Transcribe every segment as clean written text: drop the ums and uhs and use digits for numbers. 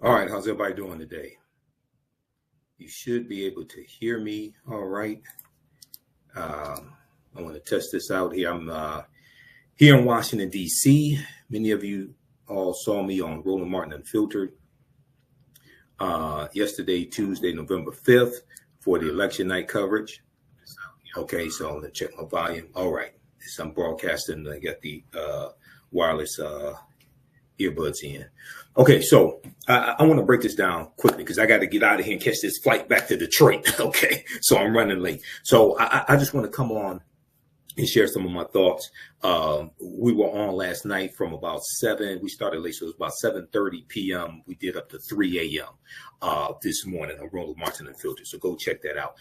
All right, how's everybody doing today? You should be able to hear me all right. I want to test this out here. I'm here in Washington, D.C. Many of you all saw me on Roland Martin Unfiltered yesterday, Tuesday, November 5th, for the election night coverage. Okay, so I'm going to check my volume. All right, I'm broadcasting. I got the wireless earbuds in. Okay, so I want to break this down quickly because I got to get out of here and catch this flight back to Detroit. Okay, so I'm running late. So I just want to come on and share some of my thoughts. We were on last night from about 7. We started late, so it was about 7:30 p.m. We did up to 3 a.m. This morning on Roland Martin Unfiltered. So go check that out.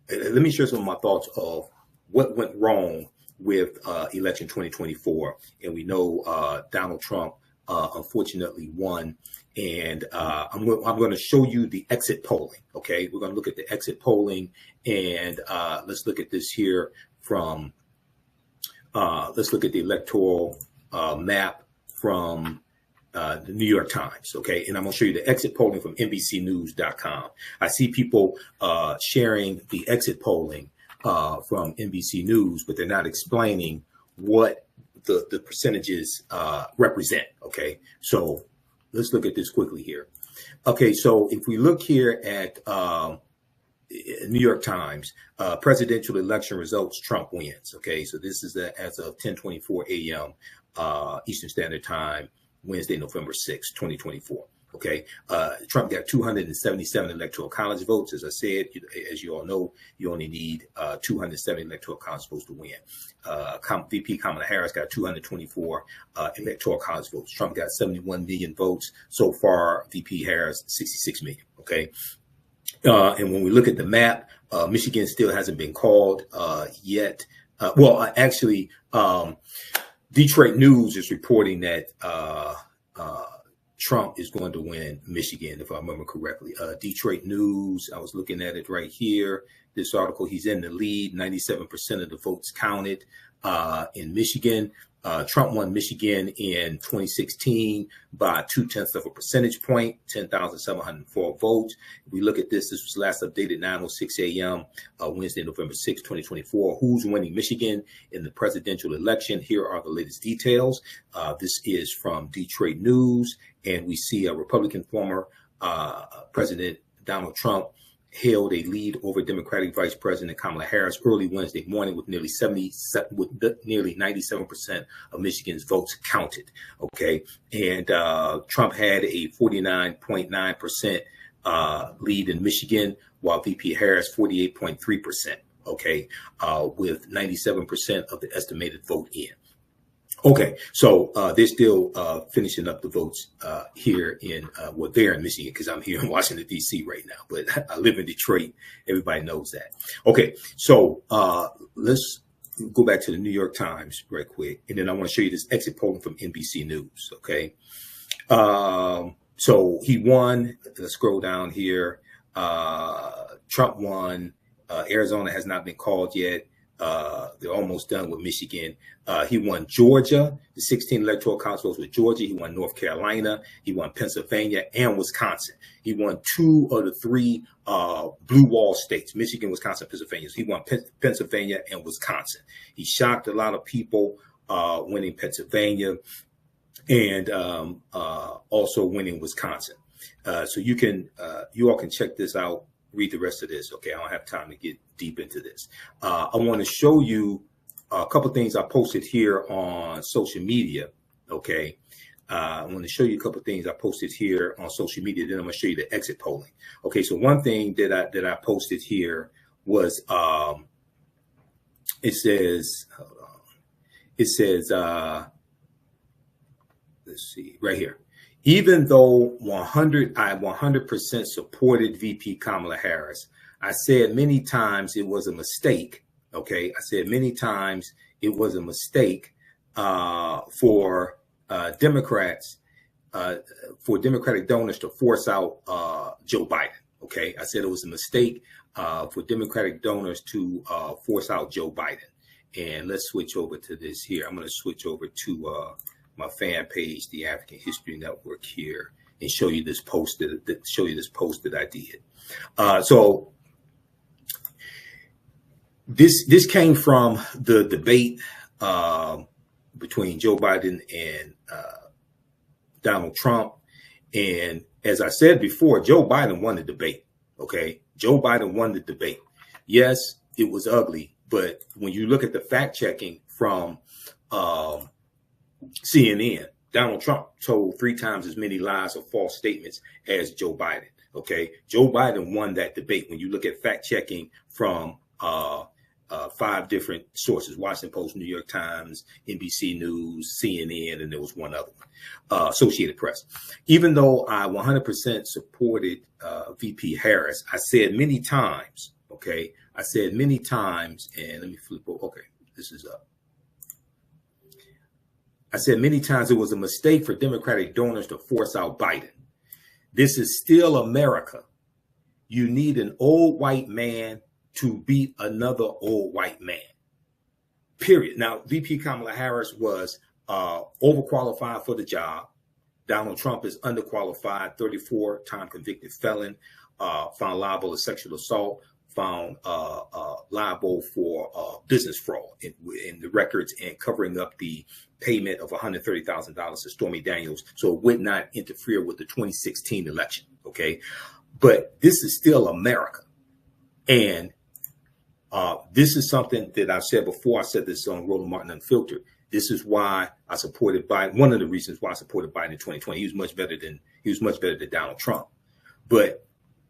Let me share some of my thoughts of what went wrong with election 2024. And we know Donald Trump unfortunately won. And I'm going to show you the exit polling. Okay, we're going to look at the exit polling, and let's look at this here from. Let's look at the electoral map from the New York Times. Okay, and I'm going to show you the exit polling from NBCnews.com. I see people sharing the exit polling from NBC News, but they're not explaining what the percentages represent. Okay, so let's look at this quickly here. Okay, so if we look here at New York Times, presidential election results, Trump wins. Okay, so this is as of 10:24 a.m. Eastern Standard Time, Wednesday, November 6, 2024. Okay, Trump got 277 electoral college votes. As I said, as you all know, you only need 270 electoral college votes to win. VP Kamala Harris got 224 electoral college votes. Trump got 71 million votes. So far, VP Harris, 66 million. Okay. And when we look at the map, Michigan still hasn't been called yet. Actually, Detroit News is reporting that Trump is going to win Michigan, if I remember correctly. Detroit News, I was looking at it right here. This article, he's in the lead, 97% of the votes counted in Michigan. Trump won Michigan in 2016 by 0.2 of a percentage point, 10,704 votes. If we look at this was last updated 9:06 a.m. Wednesday, November 6, 2024. Who's winning Michigan in the presidential election? Here are the latest details. This is from Detroit News, and we see a Republican former President Donald Trump held a lead over Democratic Vice President Kamala Harris early Wednesday morning with nearly 97% of Michigan's votes counted. Okay, and Trump had a 49.9% lead in Michigan, while VP Harris 48.3%. Okay, with 97% of the estimated vote in. Okay, so they're still finishing up the votes here in, they're in Michigan because I'm here in Washington, D.C. right now, but I live in Detroit. Everybody knows that. Okay, so let's go back to the New York Times right quick, and then I want to show you this exit polling from NBC News, okay? So he won. Let's scroll down here. Trump won. Arizona has not been called yet. They're almost done with Michigan. He won Georgia, the 16 electoral college votes with Georgia. He won North Carolina. He won Pennsylvania and Wisconsin. He won 2 of the 3 blue wall states, Michigan, Wisconsin, Pennsylvania. So he won Pennsylvania and Wisconsin. He shocked a lot of people winning Pennsylvania and also winning Wisconsin. So you all can check this out. Read the rest of this. Okay, I don't have time to get deep into this. I want to show you a couple things I posted here on social media. Okay, I want to show you a couple things I posted here on social media. Then I'm going to show you the exit polling. Okay, so one thing that I posted here was it says, hold on. It says, let's see, right here. Even though I 100% supported VP Kamala Harris, I said many times it was a mistake. Okay, I said many times it was a mistake for Democrats, for Democratic donors to force out Joe Biden. Okay, I said it was a mistake for Democratic donors to force out Joe Biden. And let's switch over to this here. I'm going to switch over to my fan page, the African History Network here, and show you this post that I did. So this came from the debate between Joe Biden and Donald Trump. And as I said before, Joe Biden won the debate. Okay, Joe Biden won the debate. Yes, it was ugly, but when you look at the fact checking from CNN, Donald Trump told 3 times as many lies or false statements as Joe Biden. Okay, Joe Biden won that debate. When you look at fact checking from 5 different sources: Washington Post, New York Times, NBC News, CNN, and there was one other one, Associated Press. Even though I 100% supported VP Harris, I said many times, okay, and let me flip over. Okay, this is up. I said many times it was a mistake for Democratic donors to force out Biden. This is still America. You need an old white man to beat another old white man, period. Now, VP Kamala Harris was overqualified for the job. Donald Trump is underqualified, 34-time convicted felon, found liable of sexual assault, found liable for business fraud in the records and covering up the payment of $130,000 to Stormy Daniels, so it would not interfere with the 2016 election, okay? But this is still America. And this is something that I've said before. I said this on Roland Martin Unfiltered. This is why I supported Biden. One of the reasons why I supported Biden in 2020. He was much better than Donald Trump. But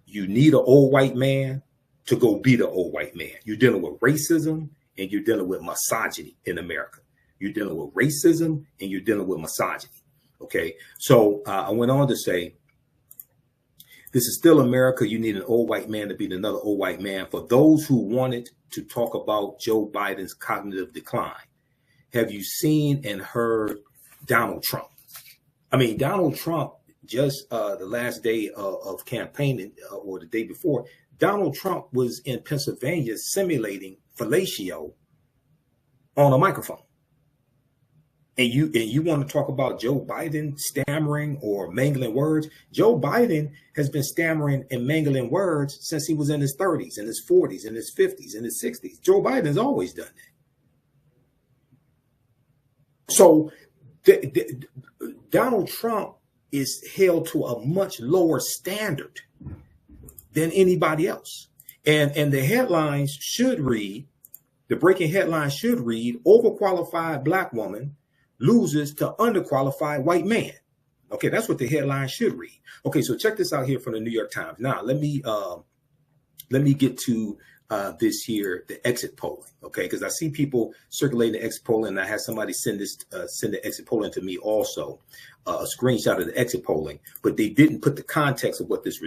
you need an old white man to go beat an old white man. You're dealing with racism and you're dealing with misogyny in America. You're dealing with racism and you're dealing with misogyny. Okay. So I went on to say, this is still America. You need an old white man to beat another old white man. For those who wanted to talk about Joe Biden's cognitive decline, have you seen and heard Donald Trump? I mean, Donald Trump, just the last day of campaigning or the day before, Donald Trump was in Pennsylvania simulating fellatio on a microphone. And you want to talk about Joe Biden stammering or mangling words? Joe Biden has been stammering and mangling words since he was in his 30s, in his 40s, in his 50s, in his 60s. Joe Biden's always done that. So Donald Trump is held to a much lower standard than anybody else. And the headlines should read, the breaking headlines should read, overqualified black woman loses to underqualified white man. Okay, that's what the headline should read. Okay, so check this out here from the New York Times. Now, let me get to this here, the exit polling. Okay, because I see people circulating the exit polling, and I had somebody send the exit polling to me also, a screenshot of the exit polling, but they didn't put the context of what this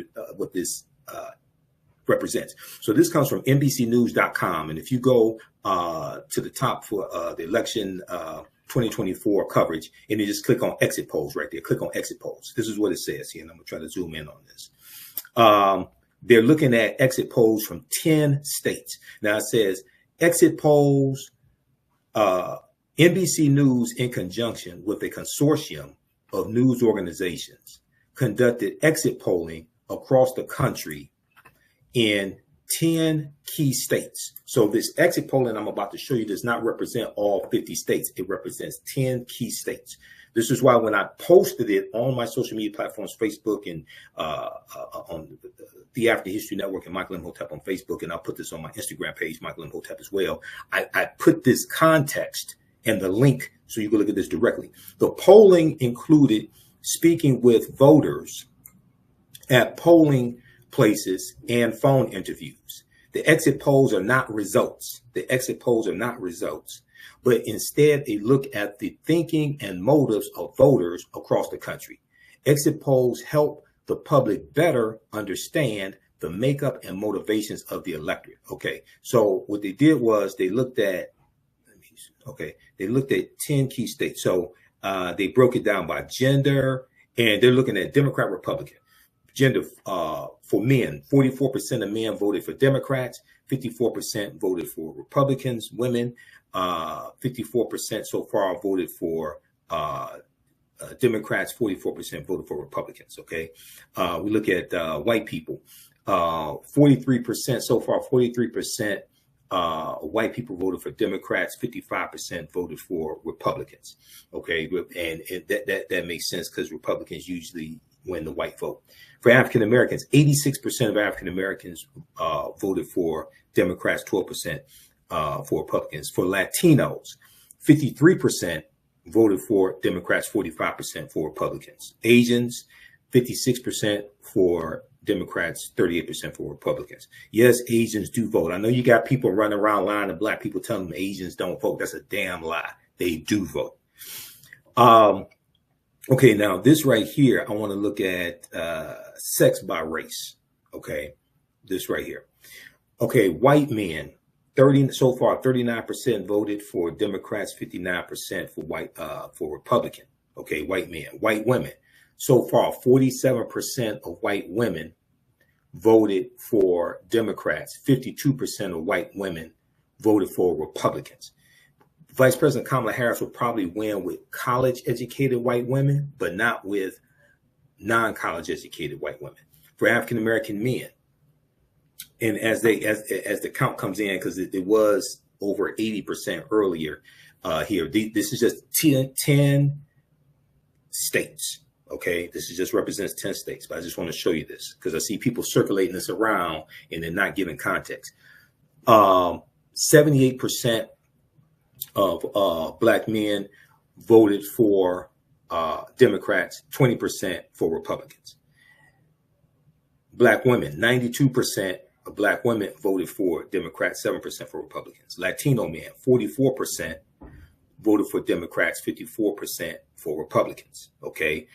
represents. So this comes from NBCnews.com, and if you go to the top for the election 2024 coverage, and you just click on exit polls right there. Click on exit polls. This is what it says here, and I'm going to try to zoom in on this. They're looking at exit polls from 10 states. Now it says exit polls, NBC News in conjunction with a consortium of news organizations conducted exit polling across the country in 10 key states. So this exit polling I'm about to show you does not represent all 50 states. It represents 10 key states. This is why when I posted it on my social media platforms, Facebook and on the African History Network and Michael Imhotep on Facebook, and I'll put this on my Instagram page, Michael Imhotep as well, I put this context and the link so you can look at this directly. The polling included speaking with voters at polling places and phone interviews. The exit polls are not results. The exit polls are not results, but instead a look at the thinking and motives of voters across the country. Exit polls help the public better understand the makeup and motivations of the electorate. Okay, so what they did was they looked at, they looked at 10 key states. So they broke it down by gender, and they're looking at Democrat, Republican. Gender for men, 44% of men voted for Democrats, 54% voted for Republicans. Women, 54% so far voted for Democrats, 44% voted for Republicans. Okay. We look at white people, 43% so far, 43% white people voted for Democrats, 55% voted for Republicans. Okay. And that makes sense because Republicans usually win the white vote. For African Americans, 86% of African Americans voted for Democrats, 12% for Republicans. For Latinos, 53% voted for Democrats, 45% for Republicans. Asians, 56% for Democrats, 38% for Republicans. Yes, Asians do vote. I know you got people running around lying to black people telling them Asians don't vote. That's a damn lie. They do vote. Okay, now this right here, I want to look at sex by race. Okay, this right here. Okay, white men, 30 so far, 39% voted for Democrats, 59% for Republican. Okay, white men. White women, so far, 47% of white women voted for Democrats, 52% of white women voted for Republicans. Vice President Kamala Harris will probably win with college-educated white women, but not with non-college educated white women. For African American men, and as the count comes in, because it was over 80% earlier here. This is just 10 states. Okay, this is just represents 10 states, but I just want to show you this because I see people circulating this around and they're not giving context. 78% of black men voted for Democrats, 20% for Republicans. Black women, 92% of black women voted for Democrats, 7% for Republicans. Latino men, 44% voted for Democrats, 54% for Republicans. Okay.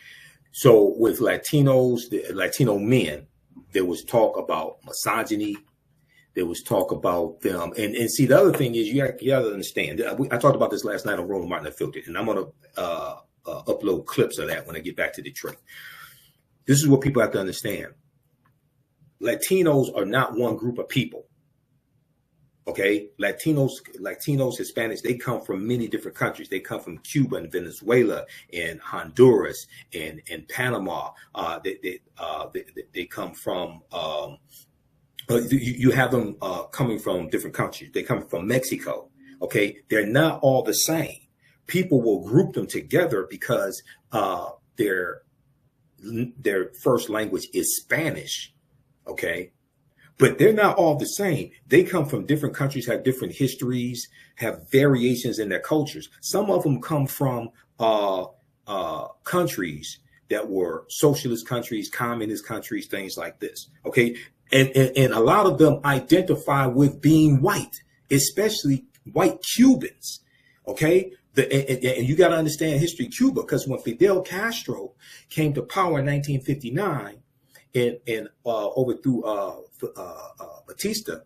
So with Latino men, there was talk about misogyny. There was talk about them. And see, the other thing is you got to understand, I talked about this last night on Roland Martin Unfiltered, and I'm going to upload clips of that when I get back to Detroit. This is what people have to understand. Latinos are not one group of people. Okay, Latinos, Hispanics, they come from many different countries. They come from Cuba and Venezuela and Honduras and Panama. They come from, you have them coming from different countries. They come from Mexico. Okay, they're not all the same. People will group them together because their first language is Spanish. Okay. But they're not all the same. They come from different countries, have different histories, have variations in their cultures. Some of them come from countries that were socialist countries, communist countries, things like this. Okay. And a lot of them identify with being white, especially white Cubans. Okay. And you got to understand history of Cuba, because when Fidel Castro came to power in 1959 and overthrew Batista,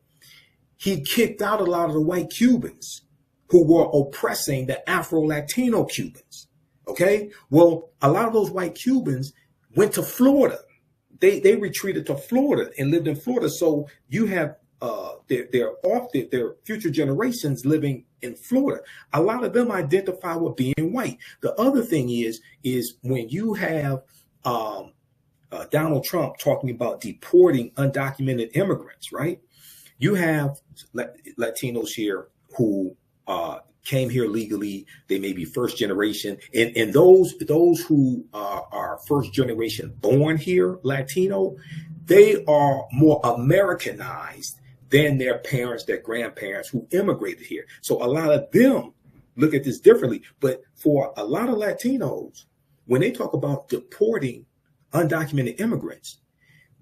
he kicked out a lot of the white Cubans who were oppressing the Afro-Latino Cubans. Okay, well, a lot of those white Cubans went to Florida. They retreated to Florida and lived in Florida. So you have their future generations living in Florida. A lot of them identify with being white. The other thing is when you have Donald Trump talking about deporting undocumented immigrants, right? You have Latinos here who came here legally. They may be first generation, and those who are first generation born here, Latino, they are more Americanized than their parents, their grandparents who immigrated here. So a lot of them look at this differently. But for a lot of Latinos, when they talk about deporting undocumented immigrants,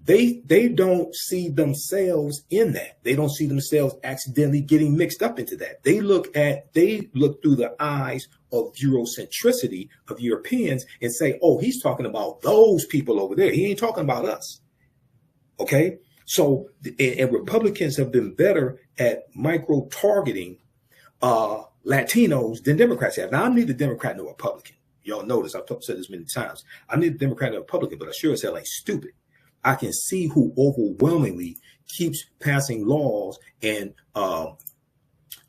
they don't see themselves in that. They don't see themselves accidentally getting mixed up into that. They look through the eyes of Eurocentricity of Europeans and say, oh, he's talking about those people over there. He ain't talking about us. Okay. So, and Republicans have been better at micro targeting Latinos than Democrats have. Now, I'm neither Democrat nor Republican. Y'all notice I've said this many times. I'm neither Democrat nor Republican, but I sure as hell ain't stupid. I can see who overwhelmingly keeps passing laws and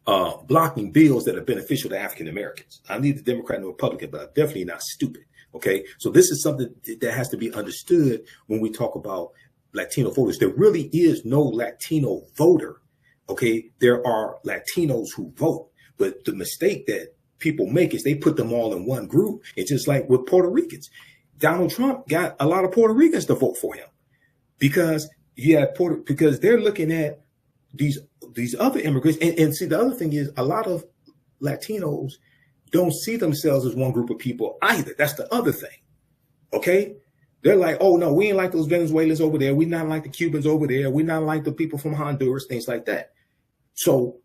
blocking bills that are beneficial to African Americans. I'm neither Democrat nor Republican, but I'm definitely not stupid. Okay, so this is something that has to be understood when we talk about Latino voters. There really is no Latino voter. Okay, there are Latinos who vote, but the mistake that people make is they put them all in one group. It's just like with Puerto Ricans. Donald Trump got a lot of Puerto Ricans to vote for him because because they're looking at these other immigrants. And see, the other thing is a lot of Latinos don't see themselves as one group of people either. That's the other thing. Okay. They're like, oh no, we ain't like those Venezuelans over there. We're not like the Cubans over there. We're not like the people from Honduras, things like that. So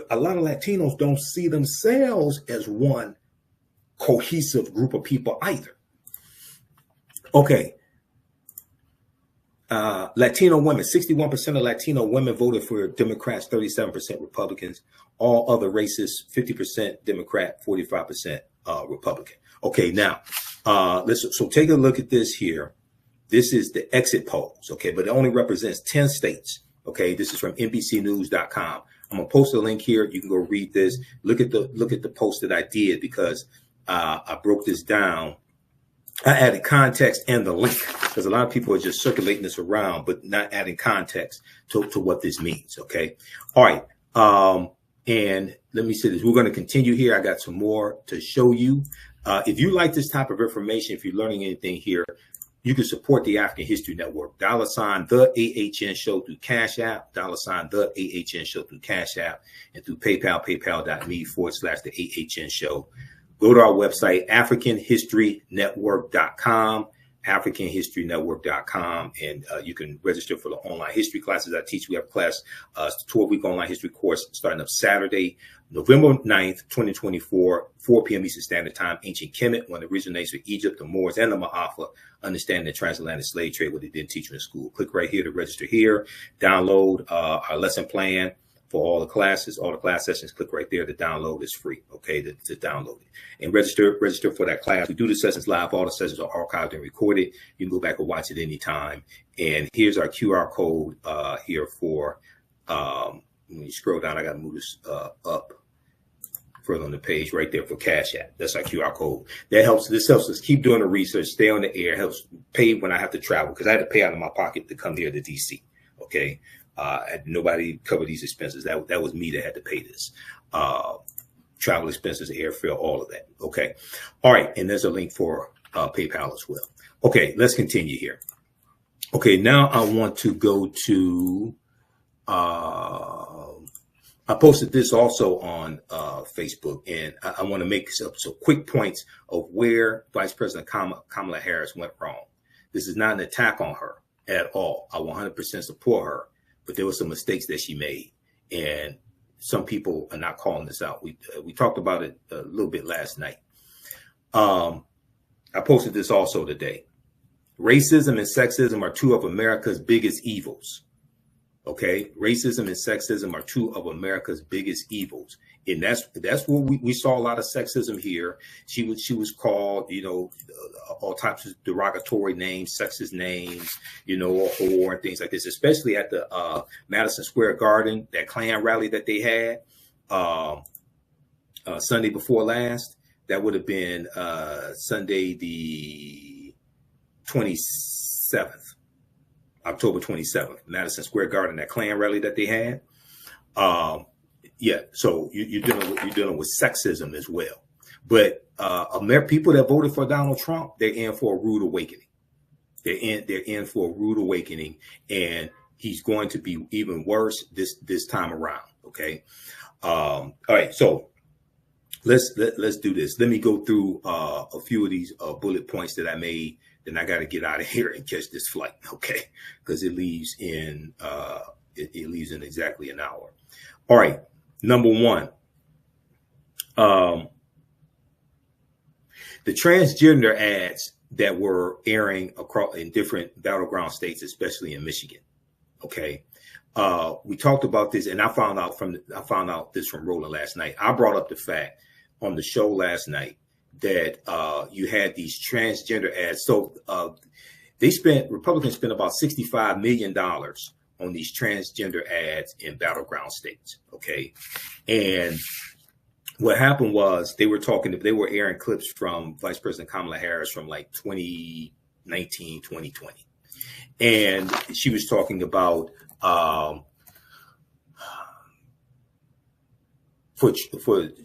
a lot of Latinos don't see themselves as one cohesive group of people either. Okay. Latino women, 61% of Latino women voted for Democrats, 37% Republicans. All other races, 50% Democrat, 45% Republican. Okay, now so take a look at this here. This is the exit polls, okay, but it only represents 10 states. Okay, this is from NBCnews.com. I'm gonna post a link here. You can go read this. Look at the post that I did because I broke this down. I added context and the link because a lot of people are just circulating this around, but not adding context to what this means. Okay. All right. And let me say this. We're going to continue here. I got some more to show you. If you like this type of information, if you're learning anything here, you can support the African History Network. $ the AHN show through Cash App, $ the AHN show through Cash App, and through PayPal, paypal.me/the AHN show. Go to our website, AfricanHistoryNetwork.com, AfricanHistoryNetwork.com, and you can register for the online history classes I teach. We have a class, 12-week online history course starting up Saturday, November 9th, 2024, 4 p.m. Eastern Standard Time. Ancient Kemet, one of the original names for Egypt, the Moors, and the Ma'afa, understanding the transatlantic slave trade, what they didn't teach you in school. Click right here to register here. Download our lesson plan for all the classes, all the class sessions. Click right there. The download is free, okay, to download it. And register for that class. We do the sessions live. All the sessions are archived and recorded. You can go back and watch it anytime. And here's our QR code here for, when you scroll down, I got to move this up further on the page right there for Cash App. That's our QR code. This helps us keep doing the research, stay on the air, helps pay when I have to travel because I had to pay out of my pocket to come here to DC, okay? Nobody covered these expenses. That was me that had to pay this. Travel expenses, airfare, all of that. Okay. All right. And there's a link for PayPal as well. Okay. Let's continue here. Okay. Now I want to go to, I posted this also on Facebook, and I want to make some quick points of where Vice President Kamala Harris went wrong. This is not an attack on her at all. I 100% support her. But there were some mistakes that she made, and some people are not calling this out. We talked about it a little bit last night. I posted this also today. Racism and sexism are two of America's biggest evils. Okay, racism and sexism are two of America's biggest evils, and that's what we saw a lot of sexism here. She was called, all types of derogatory names, sexist names, a whore and things like this, especially at the Madison Square Garden, that Klan rally that they had Sunday before last. That would have been Sunday the 27th. October 27th, Madison Square Garden, that Klan rally that they had. Yeah, so you're dealing with sexism as well. But people that voted for Donald Trump, they're in for a rude awakening. They're in for a rude awakening, and he's going to be even worse this time around. Okay. All right. So let's do this. Let me go through a few of these bullet points that I made. Then I got to get out of here and catch this flight, okay? Because it leaves in exactly an hour. All right, number one, the transgender ads that were airing across in different battleground states, especially in Michigan. Okay, we talked about this, and I found out this from Roland last night. I brought up the fact on the show last night that you had these transgender ads. So Republicans spent about $65 million on these transgender ads in battleground states. Okay. And what happened was they were airing clips from Vice President Kamala Harris from like 2019, 2020. And she was talking about for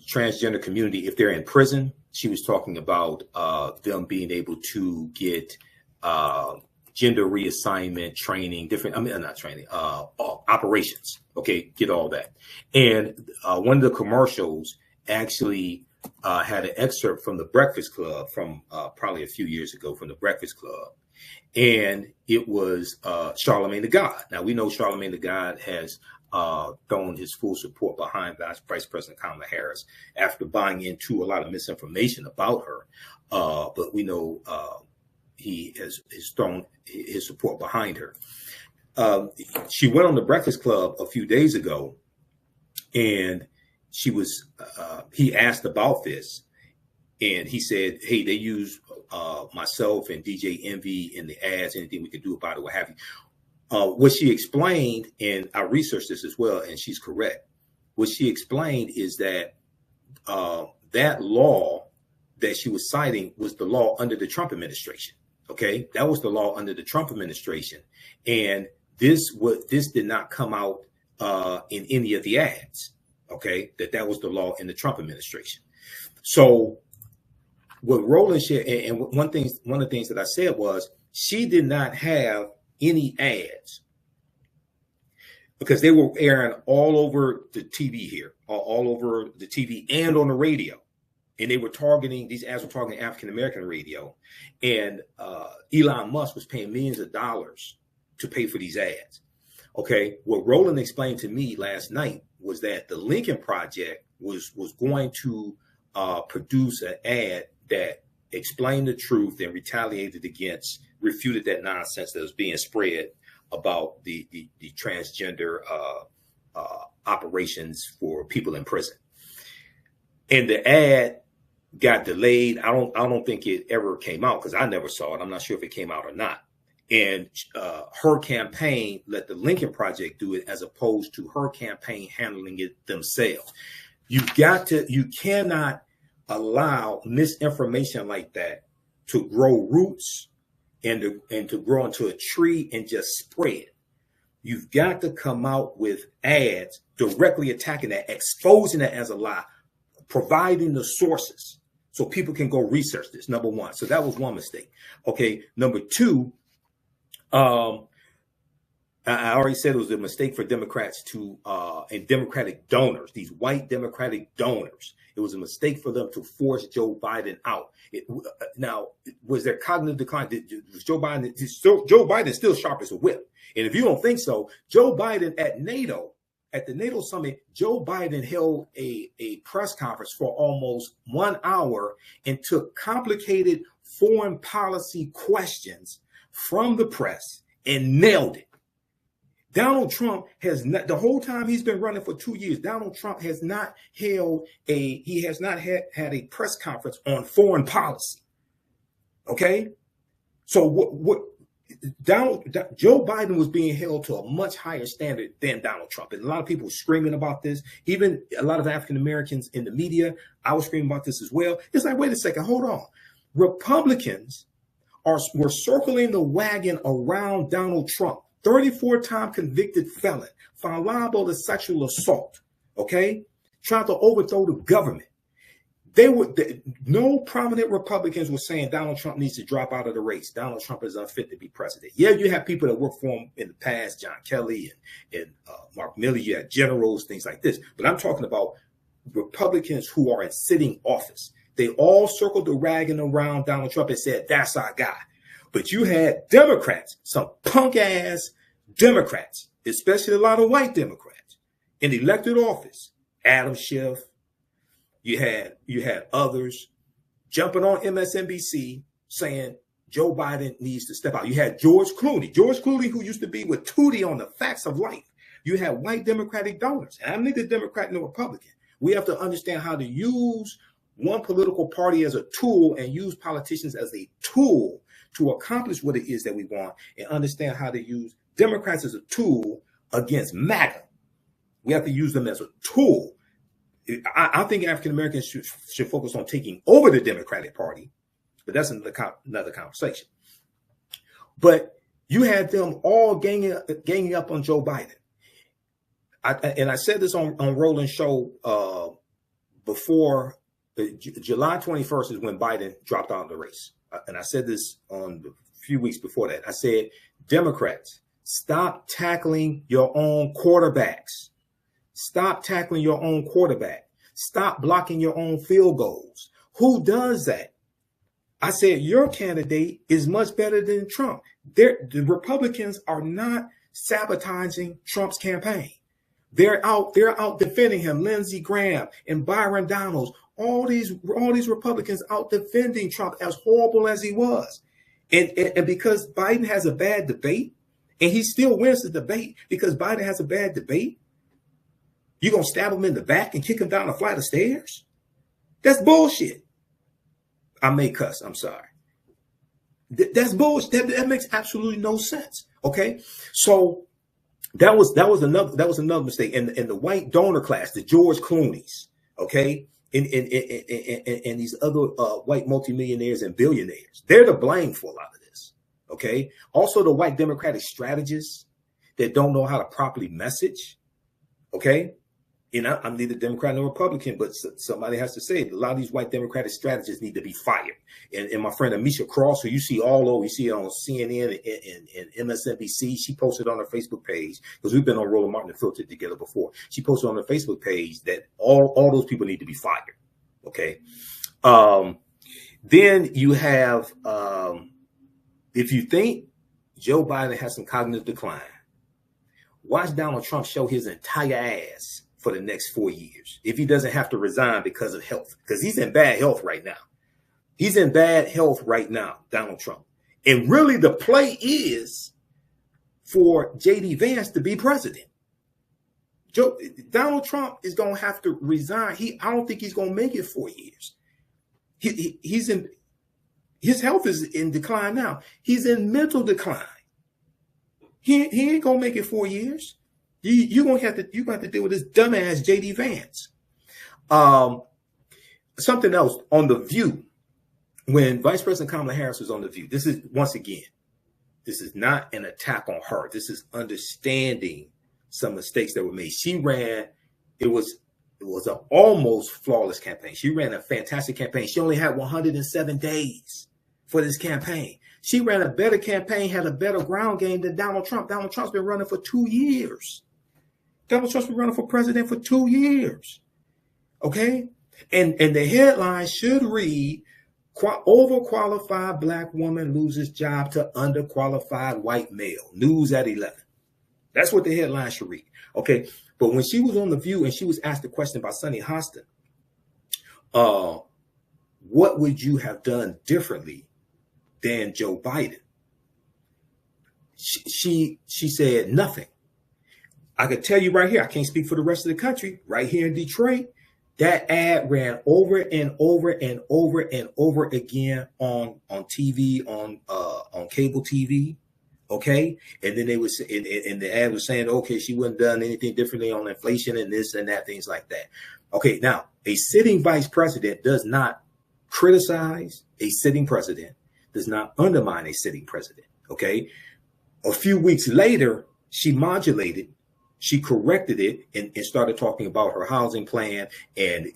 transgender community, if they're in prison, she was talking about them being able to get gender reassignment training, not training, operations. Okay, get all that. And one of the commercials actually had an excerpt from the Breakfast Club from probably a few years ago from the Breakfast Club. And it was Charlemagne the God. Now, we know Charlemagne the God has thrown his full support behind Vice President Kamala Harris after buying into a lot of misinformation about her. But we know he has thrown his support behind her. She went on the Breakfast Club a few days ago, and he asked about this, and he said, hey, they use myself and DJ Envy in the ads, anything we could do about it, what have you. What she explained, and I researched this as well, and she's correct. What she explained is that that law that she was citing was the law under the Trump administration. Okay, that was the law under the Trump administration, and this did not come out in any of the ads. Okay, that was the law in the Trump administration. So what Roland shared, and one of the things that I said was she did not have any ads because they were airing all over the TV here, all over the TV and on the radio. And they were these ads were targeting African-American radio. And Elon Musk was paying millions of dollars to pay for these ads. Okay. What Roland explained to me last night was that the Lincoln Project was going to produce an ad that explained the truth and refuted that nonsense that was being spread about the transgender operations for people in prison. And the ad got delayed. I don't think it ever came out because I never saw it. I'm not sure if it came out or not. And her campaign let the Lincoln Project do it as opposed to her campaign handling it themselves. You cannot allow misinformation like that to grow roots and to grow into a tree and just spread. You've got to come out with ads directly attacking that, exposing that as a lie, providing the sources so people can go research this, number one. So that was one mistake. Okay, number two, I already said it was a mistake for Democrats and Democratic donors, these white Democratic donors. It was a mistake for them to force Joe Biden out. Now, was there cognitive decline? Was Joe Biden is still sharp as a whip. And if you don't think so, Joe Biden at the NATO summit, Joe Biden held a press conference for almost 1 hour and took complicated foreign policy questions from the press and nailed it. Donald Trump has not, the whole time he's been running for 2 years, Donald Trump has not had a press conference on foreign policy. Okay. So Joe Biden was being held to a much higher standard than Donald Trump. And a lot of people were screaming about this. Even a lot of African Americans in the media, I was screaming about this as well. It's like, wait a second, hold on. Republicans were circling the wagon around Donald Trump. 34-time convicted felon, found liable to sexual assault, okay? Trying to overthrow the government. No prominent Republicans were saying Donald Trump needs to drop out of the race. Donald Trump is unfit to be president. Yeah, you have people that worked for him in the past, John Kelly and Mark Milley. You had generals, things like this. But I'm talking about Republicans who are in sitting office. They all circled the wagon around Donald Trump and said, that's our guy. But you had Democrats, some punk ass Democrats, especially a lot of white Democrats in elected office. Adam Schiff, you had others jumping on MSNBC saying Joe Biden needs to step out. You had George Clooney, who used to be with Tootie on The Facts of Life. You had white Democratic donors. And I'm neither Democrat nor Republican. We have to understand how to use one political party as a tool and use politicians as a tool to accomplish what it is that we want, and understand how to use Democrats as a tool against MAGA. We have to use them as a tool. I think African Americans should focus on taking over the Democratic Party, but that's another conversation. But you had them all ganging up on Joe Biden. I said this on Roland's show before July 21st is when Biden dropped out of the race. And I said this on a few weeks before that. I said, Democrats, stop tackling your own quarterbacks. Stop tackling your own quarterback. Stop blocking your own field goals. Who does that? I said, your candidate is much better than Trump. The Republicans are not sabotaging Trump's campaign. They're out defending him. Lindsey Graham and Byron Donalds, all these Republicans out defending Trump, as horrible as he was. And because Biden has a bad debate, and he still wins the debate because Biden has a bad debate, you're going to stab him in the back and kick him down a flight of stairs? That's bullshit. I may cuss. I'm sorry. That's bullshit. That makes absolutely no sense. Okay. So that was another mistake. And the white donor class, the George Clooney's, okay, and these other white multimillionaires and billionaires, they're to blame for a lot of this. Okay. Also the white Democratic strategists that don't know how to properly message. Okay. You know, I'm neither Democrat nor Republican, but somebody has to say it. A lot of these white Democratic strategists need to be fired. And my friend Amisha Cross, who you see all over, you see it on CNN and MSNBC, she posted on her Facebook page, because we've been on Roland Martin and Filtered together before. She posted on her Facebook page that all those people need to be fired. Okay. Then you have, if you think Joe Biden has some cognitive decline, watch Donald Trump show his entire ass for the next 4 years, if he doesn't have to resign because of health, because he's in bad health right now. He's in bad health right now, Donald Trump. And really the play is for J.D. Vance to be president. Donald Trump is going to have to resign. I don't think he's going to make it 4 years. His health is in decline now. He's in mental decline. He ain't going to make it 4 years. You're going to have to deal with this dumbass J.D. Vance. Something else on The View. When Vice President Kamala Harris was on The View, this is, once again, this is not an attack on her. This is understanding some mistakes that were made. She ran, it was an almost flawless campaign. She ran a fantastic campaign. She only had 107 days for this campaign. She ran a better campaign, had a better ground game than Donald Trump. Donald Trump's been running for 2 years. Donald Trump's been running for president for 2 years. Okay? And the headline should read, overqualified black woman loses job to underqualified white male. News at 11. That's what the headline should read. Okay? But when she was on The View and she was asked a question by Sonny Hostin, what would you have done differently than Joe Biden? She said nothing. I could tell you right here, I can't speak for the rest of the country, right here in Detroit, that ad ran over and over and over and over again on TV, on cable TV. Okay. And then they was, and the ad was saying, okay, she wouldn't done anything differently on inflation and this and that, things like that. Okay. Now, a sitting vice president does not criticize a sitting president, does not undermine a sitting president. Okay. A few weeks later, she modulated, she corrected it and started talking about her housing plan and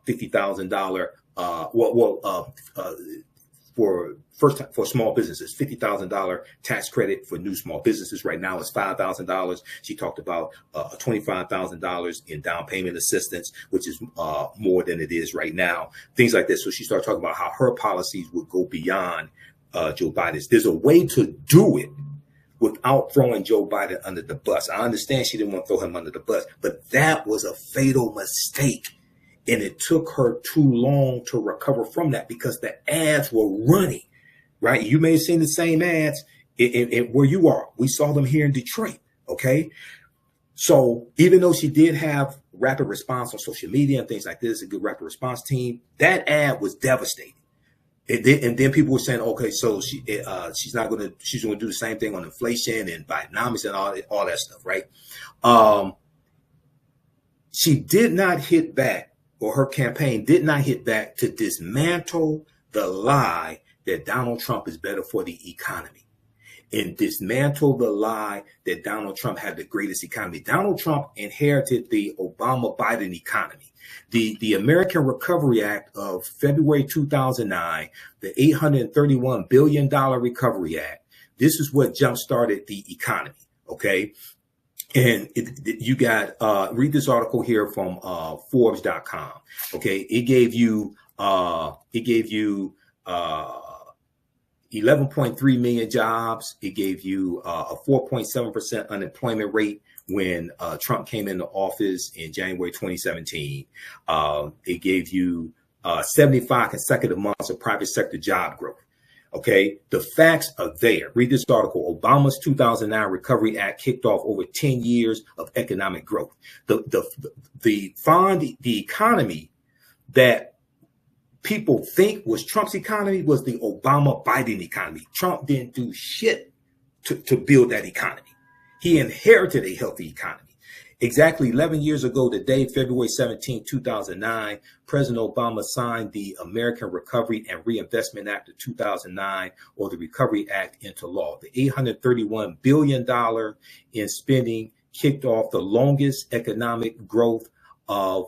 $50,000 for small businesses, $50,000 tax credit for new small businesses. Right now it's $5,000. She talked about $25,000 in down payment assistance, which is more than it is right now. Things like this. So she started talking about how her policies would go beyond Joe Biden's. There's a way to do it without throwing Joe Biden under the bus. I understand she didn't want to throw him under the bus, but that was a fatal mistake. And it took her too long to recover from that because the ads were running, right? You may have seen the same ads in where you are. We saw them here in Detroit, okay? So even though she did have rapid response on social media and things like this, a good rapid response team, that ad was devastating. And then people were saying, okay, so she's going to do the same thing on inflation and Bidenomics and all that stuff, right? She did not hit back or her campaign did not hit back to dismantle the lie that Donald Trump is better for the economy and dismantle the lie that Donald Trump had the greatest economy. Donald Trump inherited the Obama-Biden economy. The American Recovery Act of February 2009, the $831 billion Recovery Act, this is what jump-started the economy, okay? And you got, read this article here from Forbes.com, okay? It gave you 11.3 million jobs. It gave you a 4.7% unemployment rate when Trump came into office in January 2017. It gave you 75 consecutive months of private sector job growth. Okay, the facts are there. Read this article. Obama's 2009 Recovery Act kicked off over 10 years of economic growth. The economy that people think was Trump's economy was the Obama-Biden economy. Trump didn't do shit to build that economy. He inherited a healthy economy. Exactly 11 years ago today, February 17, 2009, President Obama signed the American Recovery and Reinvestment Act of 2009, or the Recovery Act, into law. The $831 billion in spending kicked off the longest economic growth of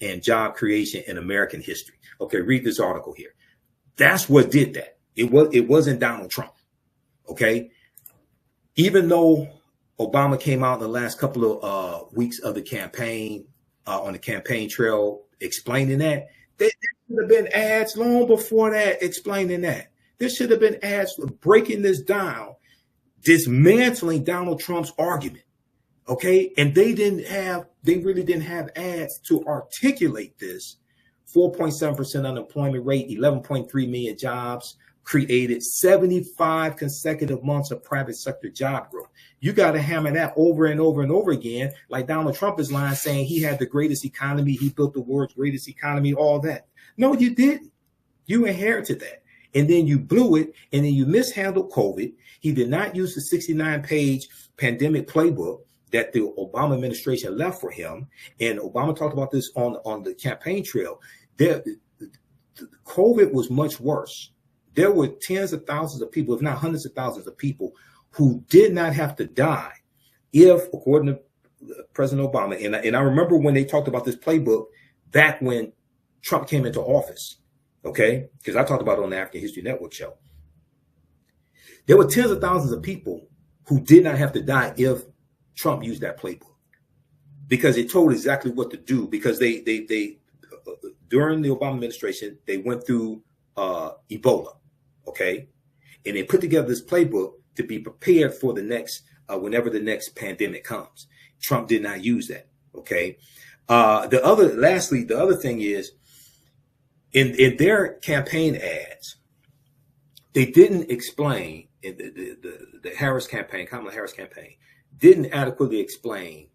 and job creation in American history. Okay, read this article here. That's what did that. It wasn't Donald Trump. Okay, even though Obama came out in the last couple of weeks of the campaign on the campaign trail explaining that, there should have been ads long before that explaining that. There should have been ads breaking this down, dismantling Donald Trump's argument. Okay, and they really didn't have ads to articulate this. 4.7% unemployment rate, 11.3 million jobs created, 75 consecutive months of private sector job growth. You got to hammer that over and over and over again, like Donald Trump is lying, saying he had the greatest economy, he built the world's greatest economy, all that. No, you didn't. You inherited that. And then you blew it, and then you mishandled COVID. He did not use the 69-page pandemic playbook that the Obama administration left for him. And Obama talked about this on the campaign trail. COVID was much worse. There were tens of thousands of people, if not hundreds of thousands of people, who did not have to die if, according to President Obama, and I remember when they talked about this playbook back when Trump came into office, okay? Because I talked about it on the African History Network show. There were tens of thousands of people who did not have to die if Trump used that playbook, because it told exactly what to do, because they during the Obama administration, they went through Ebola, okay? And they put together this playbook to be prepared for the next, whenever the next pandemic comes. Trump did not use that, okay? The other thing is, in their campaign ads, they didn't explain, the Harris campaign, Kamala Harris campaign, didn't adequately explain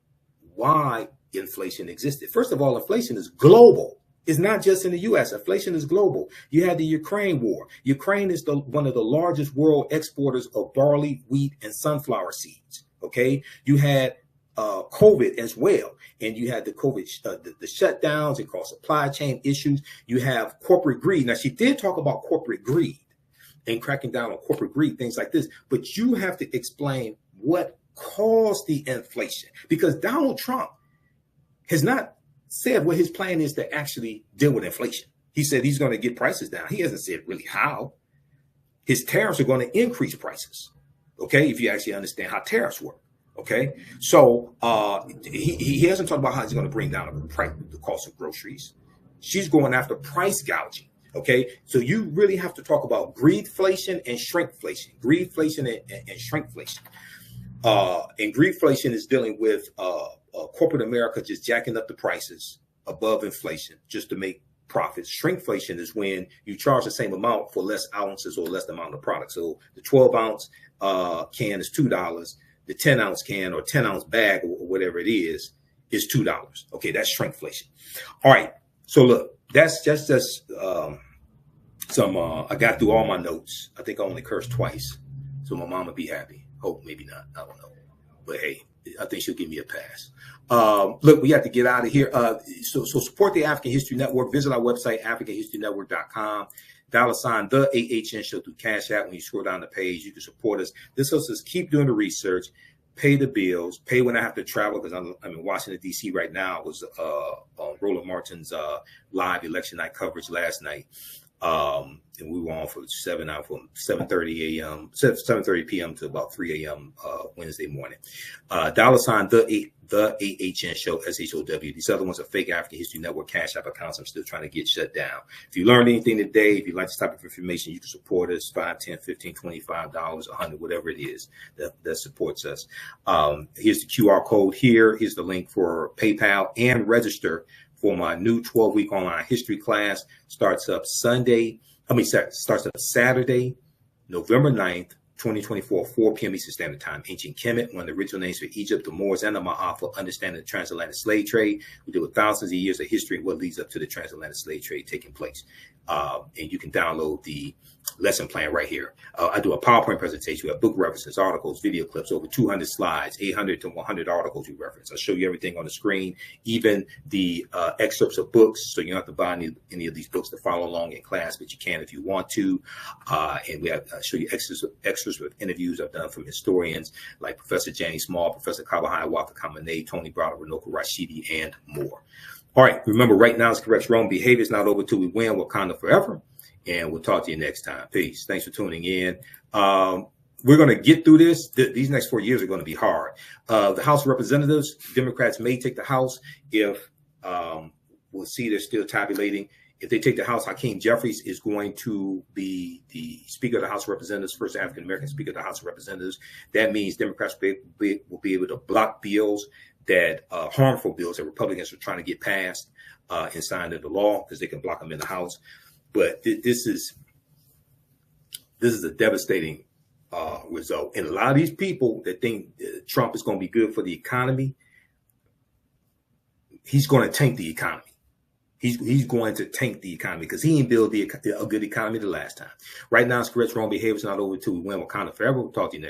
why inflation existed. First of all, inflation is global. It's not just in the U.S. Inflation is global. You had the Ukraine war. Ukraine is one of the largest world exporters of barley, wheat, and sunflower seeds. Okay, you had COVID as well, and you had the COVID, the shutdowns. It caused supply chain issues. You have corporate greed. Now, she did talk about corporate greed and cracking down on corporate greed, things like this. But you have to explain what caused the inflation, because Donald Trump has not said what his plan is to actually deal with inflation. He said he's going to get prices down. He hasn't said really how. His tariffs are going to increase prices. Okay, if you actually understand how tariffs work. Okay, so he hasn't talked about how he's going to bring down the cost of groceries. She's going after price gouging. Okay, so you really have to talk about greedflation and shrinkflation. Greedflation and shrinkflation. And greedflation is dealing with corporate America just jacking up the prices above inflation just to make profits. Shrinkflation is when you charge the same amount for less ounces or less amount of product. So the 12-ounce can is $2. The 10-ounce can or 10-ounce bag or whatever it is $2. Okay, that's shrinkflation. All right. So look, that's just some. I got through all my notes. I think I only cursed twice, so my mom would be happy. Hope maybe not. I don't know. But hey. I think she'll give me a pass. Look, we have to get out of here. So support the African History Network. Visit our website, AfricanHistoryNetwork.com. $ the AHN show through Cash App. When you scroll down the page, you can support us. This helps us keep doing the research, pay the bills, pay when I have to travel, because I'm in Washington, D.C. right now. I was on Roland Martin's live election night coverage last night. And we were on for 7:30 a.m., 7:30 p.m. to about 3 a.m. Wednesday morning. $ the AHN show, SHOW. These other ones are fake African History Network Cash App accounts. I'm still trying to get shut down. If you learned anything today, if you like this type of information, you can support us $5, $10, $15, $25, $100, whatever it is that supports us. Here's the QR code here. Here's the link for PayPal, and register for my new 12-week online history class. Starts up Saturday, November 9th, 2024, 4 p.m. Eastern Standard Time. Ancient Kemet, one of the original names for Egypt, the Moors, and the Ma'afa, understanding the transatlantic slave trade. We deal with thousands of years of history and what leads up to the transatlantic slave trade taking place. And you can download the lesson plan right here. I do a PowerPoint presentation. We have book references, articles, video clips, over 200 slides, 800 to 100 articles we reference. I'll show you everything on the screen, even the excerpts of books. So you don't have to buy any of these books to follow along in class, but you can if you want to. And we have show you extras with interviews I've done from historians like Professor Janie Small, Professor Kabahai Waka Kamene, Tony Browder, Runoko Rashidi, and more. All right, remember, right now is correct. Wrong behavior is not over till we win. Wakanda forever. And we'll talk to you next time. Peace. Thanks for tuning in. We're going to get through this. These next 4 years are going to be hard. The House of Representatives, Democrats may take the House if we'll see they're still tabulating. If they take the House, Hakeem Jeffries is going to be the Speaker of the House of Representatives, first African-American Speaker of the House of Representatives. That means Democrats will be able to block bills that harmful bills that Republicans are trying to get passed and signed into law, because they can block them in the House. But this is a devastating result. And a lot of these people that think Trump is going to be good for the economy, he's going to tank the economy. He's going to tank the economy because he didn't build a good economy the last time. Right now, it's correct. Wrong behavior is not over till we win. Wakanda forever. We'll talk to you next.